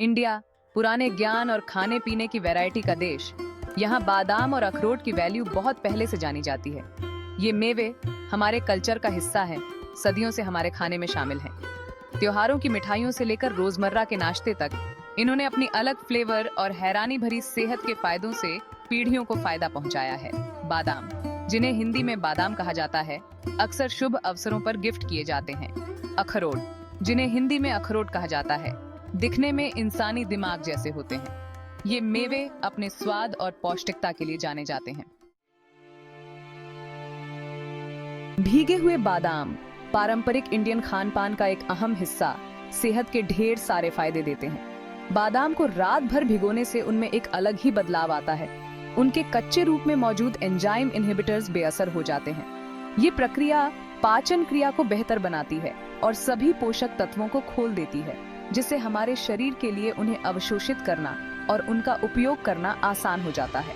India पुराने ज्ञान और खाने पीने की वैरायटी का देश। यहाँ बादाम और अखरोट की वैल्यू बहुत पहले से जानी जाती है। ये मेवे हमारे कल्चर का हिस्सा है, सदियों से हमारे खाने में शामिल हैं। त्योहारों की मिठाइयों से लेकर रोजमर्रा के नाश्ते तक इन्होंने अपनी अलग फ्लेवर और हैरानी भरी सेहत के फायदों से पीढ़ियों को फायदा पहुंचाया है। बादाम, जिन्हें हिंदी में बादाम कहा जाता है, अक्सर शुभ अवसरों पर गिफ्ट किए जाते हैं। अखरोट, जिन्हें हिंदी में अखरोट कहा जाता है, दिखने में इंसानी दिमाग जैसे होते हैं। ये मेवे अपने स्वाद और पौष्टिकता के लिए जाने जाते हैं। भीगे हुए बादाम पारंपरिक इंडियन खान पान का एक अहम हिस्सा, सेहत के ढेर सारे फायदे देते हैं। बादाम को रात भर भिगोने से उनमें एक अलग ही बदलाव आता है। उनके कच्चे रूप में मौजूद एंजाइम इनहिबिटर्स बेअसर हो जाते हैं। ये प्रक्रिया पाचन क्रिया को बेहतर बनाती है और सभी पोषक तत्वों को खोल देती है, जिससे हमारे शरीर के लिए उन्हें अवशोषित करना और उनका उपयोग करना आसान हो जाता है।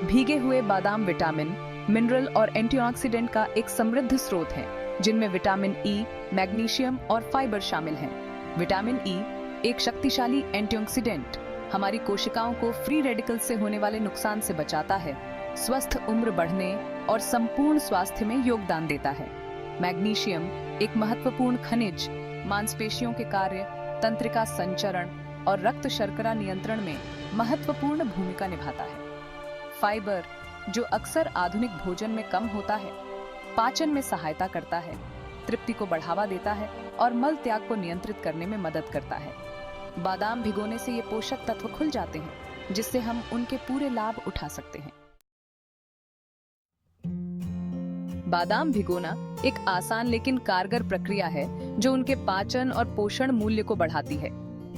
भीगे हुए बादाम विटामिन, मिनरल और एंटीऑक्सीडेंट का एक समृद्ध स्रोत है, जिनमें विटामिन ई, मैग्नीशियम और फाइबर शामिल हैं। विटामिन ई एक शक्तिशाली एंटीऑक्सीडेंट हमारी कोशिकाओं को फ्री रेडिकल से होने वाले नुकसान से बचाता है, स्वस्थ उम्र बढ़ने और संपूर्ण स्वास्थ्य में योगदान देता है। मैग्नीशियम एक महत्वपूर्ण खनिज मांसपेशियों के कार्य, तंत्रिका संचरण और रक्त शर्करा नियंत्रण में महत्वपूर्ण भूमिका निभाता है। फाइबर, जो अक्सर आधुनिक भोजन में कम होता है, पाचन में सहायता करता है, तृप्ति को बढ़ावा देता है और मल त्याग को नियंत्रित करने में मदद करता है। बादाम भिगोने से ये पोषक तत्व खुल जाते हैं, जिससे हम उनके पूरे लाभ उठा सकते हैं। बादाम भिगोना एक आसान लेकिन कारगर प्रक्रिया है, जो उनके पाचन और पोषण मूल्य को बढ़ाती है।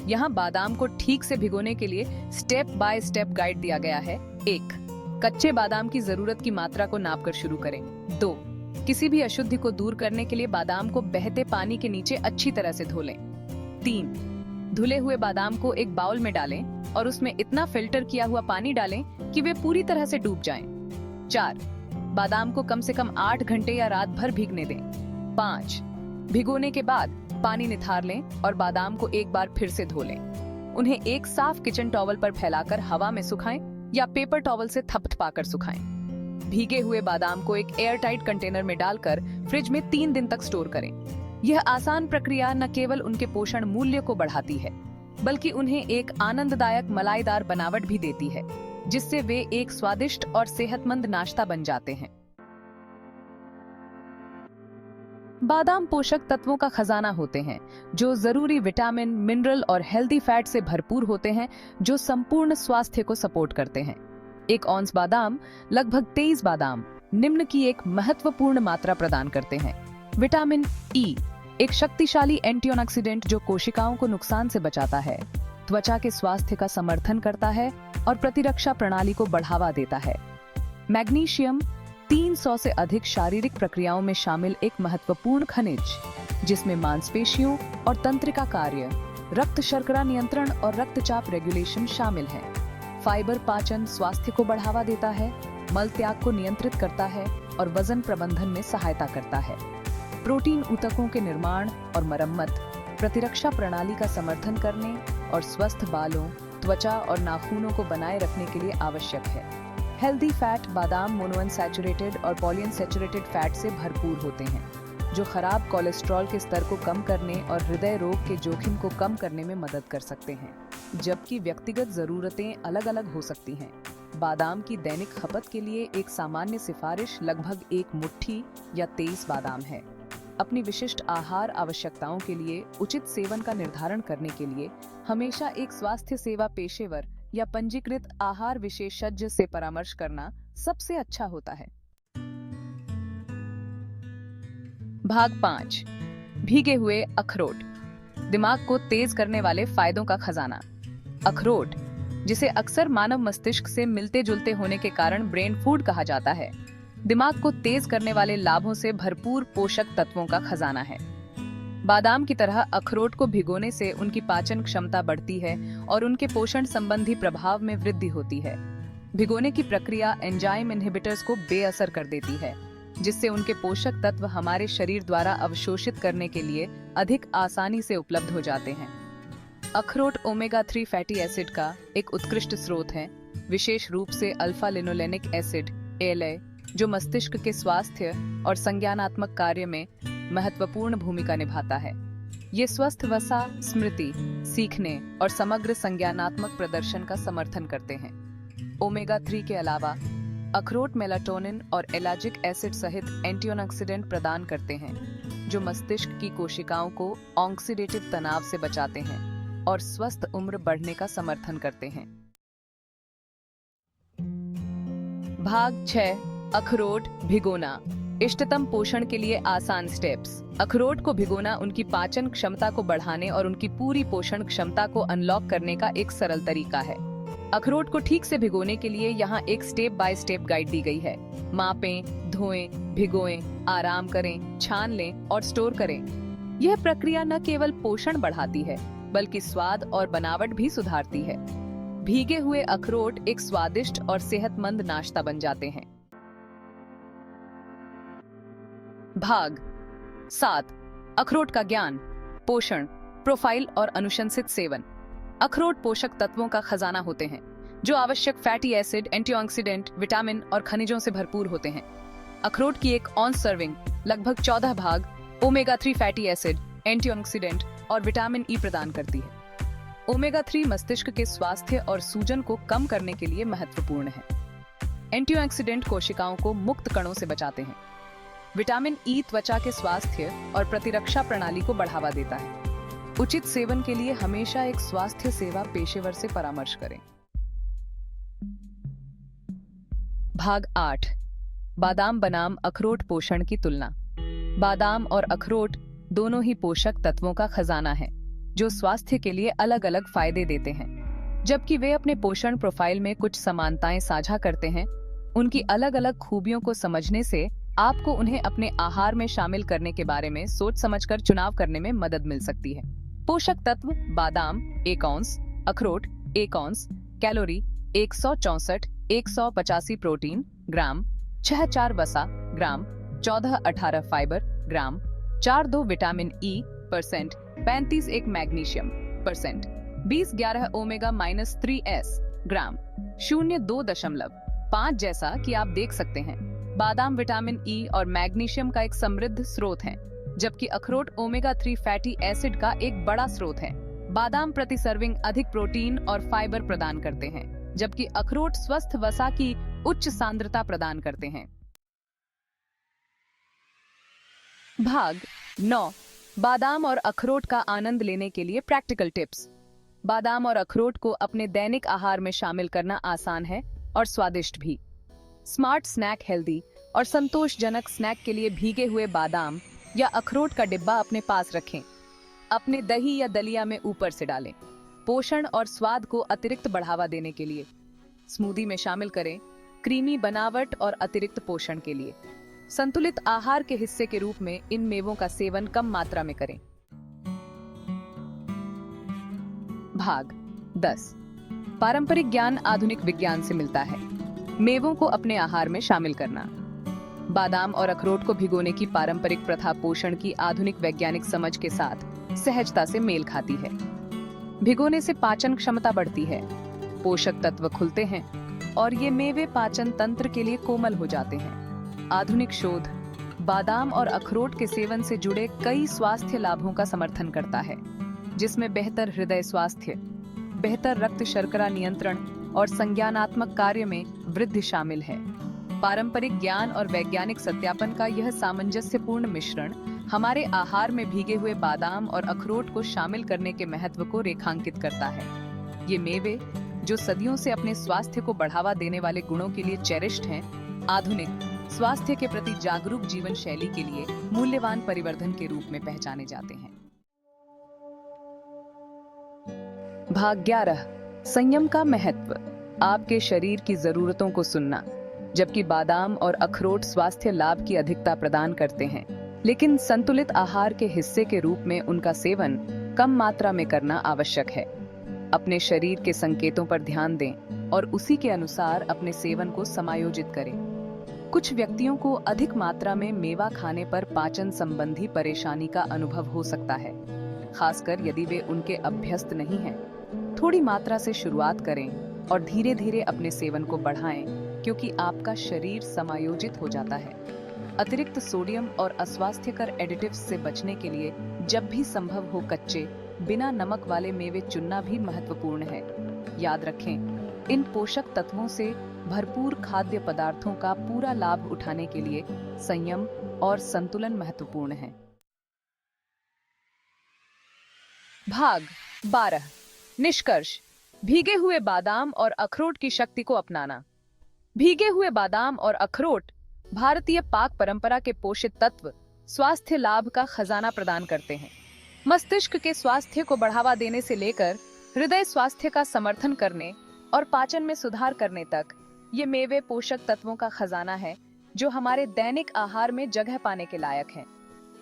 यहाँ बादाम को ठीक से भिगोने के लिए स्टेप बाय स्टेप गाइड दिया गया है। 1. कच्चे बादाम की जरूरत की मात्रा को नापकर शुरू करें। 2. किसी भी अशुद्धि को दूर करने के लिए बादाम को बहते पानी के नीचे अच्छी तरह से धो लें। 3. धुले हुए बादाम को एक बाउल में डालें और उसमें इतना फिल्टर किया हुआ पानी डालें कि वे पूरी तरह से डूब जाएं। 4. बादाम को कम से कम 8 घंटे या रात भर भीगने दें। 5. भिगोने के बाद पानी निथार लें और बादाम को एक बार फिर से धो लें। उन्हें एक साफ किचन टॉवल पर फैलाकर हवा में सुखाएं या पेपर टॉवल से थपथपाकर सुखाएं। भीगे हुए बादाम को एक एयर टाइट कंटेनर में डालकर फ्रिज में 3 दिन तक स्टोर करें। यह आसान प्रक्रिया न केवल उनके पोषण मूल्य को बढ़ाती है, बल्कि उन्हें एक आनंददायक मलाईदार बनावट भी देती है, जिससे वे एक स्वादिष्ट और सेहतमंद नाश्ता बन जाते हैं। बादाम पोषक तत्वों का खजाना होते हैं, जो जरूरी विटामिन, मिनरल और हेल्दी फैट से भरपूर होते हैं, जो संपूर्ण स्वास्थ्य को सपोर्ट करते हैं। 1 औंस बादाम लगभग 23 बादाम निम्न की एक महत्वपूर्ण मात्रा प्रदान करते हैं। विटामिन ई एक शक्तिशाली एंटीऑक्सीडेंट जो कोशिकाओं को नुकसान से बचाता है, त्वचा के स्वास्थ्य का समर्थन करता है और प्रतिरक्षा प्रणाली को बढ़ावा देता है। मैग्नीशियम 300 से अधिक शारीरिक प्रक्रियाओं में शामिल एक महत्वपूर्ण खनिज, जिसमें मांसपेशियों और तंत्रिका कार्य, रक्त शर्करा नियंत्रण और रक्तचाप रेगुलेशन शामिल है। फाइबर पाचन स्वास्थ्य को बढ़ावा देता है, मल त्याग को नियंत्रित करता है और वजन प्रबंधन में सहायता करता है। प्रोटीन ऊतकों के निर्माण और मरम्मत, प्रतिरक्षा प्रणाली का समर्थन करने और स्वस्थ बालों, त्वचा और नाखूनों को बनाए रखने के लिए आवश्यक है। हेल्दी फैट बादाम मोनोअनसैचुरेटेड और पॉलीअनसैचुरेटेड फैट से भरपूर होते हैं, जो खराब कोलेस्ट्रॉल के स्तर को कम करने और हृदय रोग के जोखिम को कम करने में मदद कर सकते हैं, जबकि व्यक्तिगत जरूरतें अलग-अलग हो सकती हैं। बादाम की दैनिक खपत के लिए एक सामान्य सिफारिश लगभग 1 मुट्ठी या 23 बादाम है। अपनी विशिष्ट आहार आवश्यकताओं के लिए उचित सेवन का निर्धारण करने के लिए हमेशा एक स्वास्थ्य सेवा पेशेवर या पंजीकृत आहार विशेषज्ञ से परामर्श करना सबसे अच्छा होता है। भाग 5, भीगे हुए अखरोट, दिमाग को तेज करने वाले फायदों का खजाना। अखरोट, जिसे अक्सर मानव मस्तिष्क से मिलते जुलते होने के कारण ब्रेन फूड कहा जाता है, दिमाग को तेज करने वाले लाभों से भरपूर पोषक तत्वों का खजाना है। बादाम की तरह अखरोट को भिगोने से उनकी पाचन क्षमता बढ़ती है और उनके पोषण संबंधी प्रभाव में वृद्धि होती है। भिगोने की प्रक्रिया एंजाइम इनहिबिटर्स को बेअसर कर देती है, जिससे उनके पोषक तत्व हमारे शरीर द्वारा अवशोषित करने के लिए अधिक आसानी से उपलब्ध हो जाते हैं। अखरोट ओमेगा 3 फैटी एसिड का एक उत्कृष्ट स्रोत है, विशेष रूप से अल्फा लिनोलेनिक एसिड ALA, जो मस्तिष्क के स्वास्थ्य और संज्ञानात्मक कार्य में महत्वपूर्ण भूमिका निभाता है। ये स्वस्थ वसा, स्मृति, सीखने और समग्र संज्ञानात्मक प्रदर्शन का समर्थन करते हैं। ओमेगा 3 के अलावा अखरोट मेलाटोनिन और एलाजिक एसिड सहित एंटीऑक्सीडेंट प्रदान करते हैं, जो मस्तिष्क की कोशिकाओं को ऑक्सीडेटिव तनाव से बचाते हैं और स्वस्थ उम्र बढ़ने का समर्थन करते हैं। भाग 6, अखरोट भिगोना। इष्टतम पोषण के लिए आसान स्टेप्स। अखरोट को भिगोना उनकी पाचन क्षमता को बढ़ाने और उनकी पूरी पोषण क्षमता को अनलॉक करने का एक सरल तरीका है। अखरोट को ठीक से भिगोने के लिए यहाँ एक स्टेप बाय स्टेप गाइड दी गई है। मापें, धोएं, भिगोएं, आराम करें, छान लें और स्टोर करें। यह प्रक्रिया न केवल पोषण बढ़ाती है, बल्कि स्वाद और बनावट भी सुधारती है। भीगे हुए अखरोट एक स्वादिष्ट और सेहतमंद नाश्ता बन जाते हैं। भाग 7, अखरोट का ज्ञान, पोषण, प्रोफाइल और अनुशंसित सेवन। अखरोट पोषक तत्वों का खजाना होते हैं, जो आवश्यक फैटी एसिड, एंटीऑक्सीडेंट, विटामिन और खनिजों से भरपूर होते हैं। अखरोट की एक ऑन्स सर्विंग लगभग 14 भाग ओमेगा 3 फैटी एसिड, एंटीऑक्सीडेंट और विटामिन ई प्रदान करती है। ओमेगा 3 मस्तिष्क के स्वास्थ्य और सूजन को कम करने के लिए महत्वपूर्ण है। एंटीऑक्सीडेंट कोशिकाओं को मुक्त कणों से बचाते हैं। विटामिन ई त्वचा के स्वास्थ्य और प्रतिरक्षा प्रणाली को बढ़ावा देता है। उचित सेवन के लिए हमेशा एक स्वास्थ्य सेवा पेशेवर से परामर्श करें। भाग 8, बादाम बनाम अखरोट पोषण की तुलना। बादाम और अखरोट दोनों ही पोषक तत्वों का खजाना है, जो स्वास्थ्य के लिए अलग अलग फायदे देते हैं। जबकि वे अपने पोषण प्रोफाइल में कुछ समानताएं साझा करते हैं, उनकी अलग अलग खूबियों को समझने से आपको उन्हें अपने आहार में शामिल करने के बारे में सोच समझकर चुनाव करने में मदद मिल सकती है। पोषक तत्व: बादाम 1 औंस, अखरोट 1 औंस, कैलोरी 164, 185 प्रोटीन ग्राम, 64 वसा ग्राम, 14-18 फाइबर ग्राम, 4-2 vitamin E percent, 35-1 magnesium percent, 20-11 ओमेगा-3s ग्राम, 0-2.5। जैसा कि आप देख सकते हैं, बादाम विटामिन ई और मैग्नीशियम का एक समृद्ध स्रोत है, जबकि अखरोट ओमेगा 3 फैटी एसिड का एक बड़ा स्रोत है। बादाम प्रति सर्विंग अधिक प्रोटीन और फाइबर प्रदान करते हैं, जबकि अखरोट स्वस्थ वसा की उच्च सांद्रता प्रदान करते हैं। भाग 9, बादाम और अखरोट का आनंद लेने के लिए प्रैक्टिकल टिप्स। बादाम और अखरोट को अपने दैनिक आहार में शामिल करना आसान है और स्वादिष्ट भी। स्मार्ट स्नैक: हेल्दी और संतोषजनक स्नैक के लिए भीगे हुए बादाम या अखरोट का डिब्बा अपने पास रखें। अपने दही या दलिया में ऊपर से डालें। पोषण और स्वाद को अतिरिक्त बढ़ावा देने के लिए स्मूदी में शामिल करें। क्रीमी बनावट और अतिरिक्त पोषण के लिए संतुलित आहार के हिस्से के रूप में इन मेवों का सेवन कम मात्रा में करें। भाग 10, पारंपरिक ज्ञान आधुनिक विज्ञान से मिलता है। मेवों को अपने आहार में शामिल करना। बादाम और अखरोट को भिगोने की पारंपरिक प्रथा पोषण की आधुनिक वैज्ञानिक समझ के साथ सहजता से मेल खाती है। भिगोने से पाचन क्षमता बढ़ती है, पोषक तत्व खुलते हैं और ये मेवे पाचन तंत्र के लिए कोमल हो जाते हैं। आधुनिक शोध बादाम और अखरोट के सेवन से जुड़े कई स्वास्थ्य लाभों का समर्थन करता है, जिसमें बेहतर हृदय स्वास्थ्य, बेहतर रक्त शर्करा नियंत्रण और संज्ञानात्मक कार्य में वृद्धि शामिल है। पारंपरिक ज्ञान और वैज्ञानिक सत्यापन का यह सामंजस्यपूर्ण मिश्रण हमारे आहार में भीगे हुए बादाम और अखरोट को शामिल करने के महत्व को रेखांकित करता है। ये मेवे, जो सदियों से अपने स्वास्थ्य को बढ़ावा देने वाले गुणों के लिए चेरिश्ड हैं, आधुनिक स्वास्थ्य के प्रति जागरूक जीवन शैली के लिए मूल्यवान परिवर्तन के रूप में पहचाने जाते हैं। भाग 11, संयम का महत्व। आपके शरीर की जरूरतों को सुनना। जबकि बादाम और अखरोट स्वास्थ्य लाभ की अधिकता प्रदान करते हैं, लेकिन संतुलित आहार के हिस्से के रूप में उनका सेवन कम मात्रा में करना आवश्यक है। अपने शरीर के संकेतों पर ध्यान दें और उसी के अनुसार अपने सेवन को समायोजित करें। कुछ व्यक्तियों को अधिक मात्रा में मेवा खाने पर पाचन संबंधी परेशानी का अनुभव हो सकता है, खासकर यदि वे उनके अभ्यस्त नहीं हैं। थोड़ी मात्रा से शुरुआत करें और धीरे धीरे अपने सेवन को बढ़ाएं, क्योंकि आपका शरीर समायोजित हो जाता है। अतिरिक्त सोडियम और अस्वास्थ्यकर एडिटिव्स से बचने के लिए जब भी संभव हो कच्चे, बिना नमक वाले मेवे चुनना भी महत्वपूर्ण है। याद रखें, इन पोषक तत्वों से भरपूर खाद्य पदार्थों का पूरा लाभ उठाने के लिए संयम और संतुलन महत्वपूर्ण है। भाग 12। निष्कर्ष। भीगे हुए बादाम और अखरोट की शक्ति को अपनाना। भीगे हुए बादाम और अखरोट भारतीय पाक परंपरा के पोषित तत्व, स्वास्थ्य लाभ का खजाना प्रदान करते हैं। मस्तिष्क के स्वास्थ्य को बढ़ावा देने से लेकर हृदय स्वास्थ्य का समर्थन करने और पाचन में सुधार करने तक, ये मेवे पोषक तत्वों का खजाना है जो हमारे दैनिक आहार में जगह पाने के लायक हैं।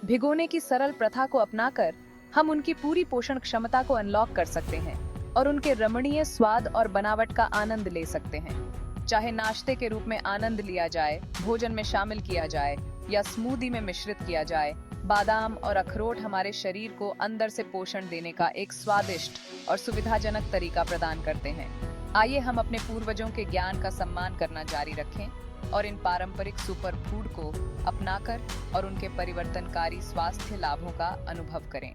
भिगोने की सरल प्रथा को अपनाकर हम उनकी पूरी पोषण क्षमता को अनलॉक कर सकते हैं और उनके रमणीय स्वाद और बनावट का आनंद ले सकते हैं। चाहे नाश्ते के रूप में आनंद लिया जाए, भोजन में शामिल किया जाए या स्मूदी में मिश्रित किया जाए, बादाम और अखरोट हमारे शरीर को अंदर से पोषण देने का एक स्वादिष्ट और सुविधाजनक तरीका प्रदान करते हैं। आइए हम अपने पूर्वजों के ज्ञान का सम्मान करना जारी रखें और इन पारंपरिक सुपर फूड को अपनाकर और उनके परिवर्तनकारी स्वास्थ्य लाभों का अनुभव करें।